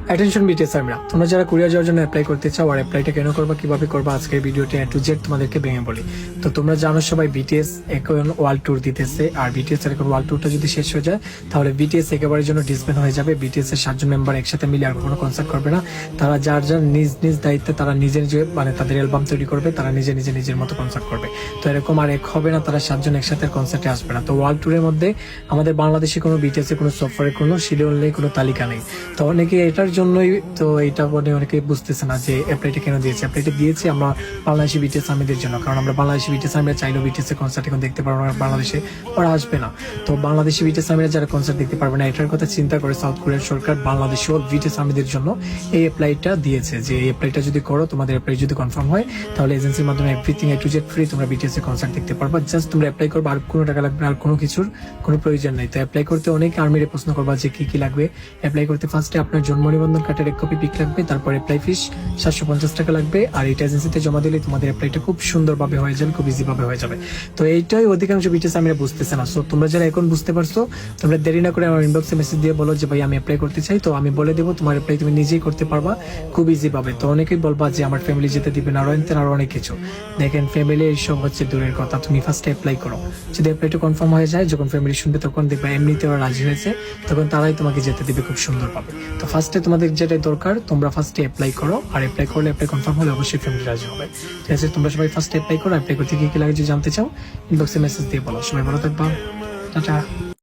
Attention BTS আমরা, তোমরা যারা কোরিয়া যাওয়ার জন্য অ্যাপ্লাই করতে চাও আর অ্যাপ্লাইটা কেন করবা, কিভাবে করবা, আজকের ভিডিওতে A to Z তোমাদেরকে ভেঙে বলি। তো তোমরা জানো সবাই বিটিএস এখন ওয়ার্ল্ড ট্যুর দিতেছে, আর বিটিএস এর এখন ওয়ার্ল্ড ট্যুরটা যদি শেষ হয়ে যায় তাহলে বিটিএস একেবারের জন্য ডিসব্যান্ড হয়ে যাবে। বিটিএস এর 7 জন মেম্বার একসাথে মিলে আর কোনো কনসার্ট করবে না। তারা যার যার নিজ নিজ দায়িত্বে তারা নিজের যে মানে তাদের অ্যালবাম তৈরি করবে, তারা নিজের মতো কনসার্ট করবে। তো এরকম আর এক হবে না, তারা 7 জন একসাথে কনসার্টে আসবে না। তো ওয়ার্ল্ড ট্যুরের মধ্যে আমাদের বাংলাদেশে কোনো বিটিএস এর কোনো সফরের কোনো শিডিউল নেই, কোনো তালিকা নেই। তো অনেকে এটার জন্যই তো এটা মানে অনেকে বুঝতেছে না যে অ্যাপ্লাইটা কেন দিয়েছে। অ্যাপ্লাইটা দিয়েছি আমরা বাংলাদেশি বিটিএস আর্মিদের জন্য, কারণ আমরা বাংলাদেশি বিটিএস আর্মিরা চাইলেও বিটিএস এর কনসার্ট এখন দেখতে পারবো না, বাংলাদেশে ওরা আসবে না। তো বাংলাদেশি বিটিএস আর্মিরা যারা কনসার্ট দেখতে পারবে না, এটার কথা চিন্তা করে সাউথ কোরিয়ার সরকার বাংলাদেশি ও বিটিএস আর্মিদের জন্য এই অ্যাপ্লাইটা দিয়েছে, যে এই অ্যাপ্লাইটা যদি করো, তোমাদের অ্যাপ্লাই যদি কনফার্ম হয়, তাহলে এজেন্সির মাধ্যমে everything A to Z free, তোমরা বিটিএস এর কনসার্ট দেখতে পারবা। জাস্ট তোমরা অ্যাপ্লাই করবে, আর কোনো টাকা লাগবে না, আর কোনো কিছুর কোনো প্রয়োজন নেই। তো অ্যাপ্লাই করতে অনেক আর্মিরে প্রশ্ন করবা যে কি কি লাগবে। অ্যাপ্লাই করতে ফার্স্টে আপনার জন্ম নিবন্ধন কার্ডের এক কপি পিক লাগবে, তারপর অ্যাপ্লাই ফিস 750 টাকা লাগবে। আর এটা এজেন্সিতে জমা দিলে তোমাদের অ্যাপ্লাইটা খুব সুন্দরভাবে হয়ে যাবে, খুব ইজি ভাবে হয়ে যাবে। তো এইটাই অধিকাংশ বিটিএস আর্মিরা বুঝতেছে না। সো তোমরা যারা এখন বুঝতে পারছো, তোমরা দেরি না করে আমার ইনবক্সে মেসেজ দিয়ে বলো যে ভাই আমি অ্যাপ্লাই করতে চাই। তো আমি বলে দেবো তোমার অ্যাপ্লাই তুমি নিজেই করতে পারবা খুব ইজি ভাবে। তো অনেকেই বলবা যে আমার ফ্যামিলি যেতে দিবে না, আরো অনেক কিছু। দেখেন ফ্যামিলি এইসব হচ্ছে দূরের কথা, তুমি ফার্স্টে অ্যাপ্লাই করো। যদি অ্যাপ্লাইটা কনফার্ম হয়ে যায়, যখন ফ্যামিলি শুনবে তখন দেখবে এমনিতে ওরা রাজি হয়েছে, তখন তারাই তোমাকে যেতে দিবে খুব সুন্দর পাবে। তো ফার্স্টে তোমাদের যেটা দরকার, তোমরা ফার্স্টে অ্যাপ্লাই করো, আর অ্যাপ্লাই করলে অ্যাপ্লাই কনফার্ম হলে অবশ্যই ফ্যামিলি রাজি হবে। ঠিক আছে, তোমরা সবাই ফার্স্টে অ্যাপ্লাই করো। অ্যাপ্লাই করতে কি কি লাগে যদি জানতে চাও, ইনবক্সে মেসেজ দিয়ে বলো। সবাই ভালো থাকবা, টাটা।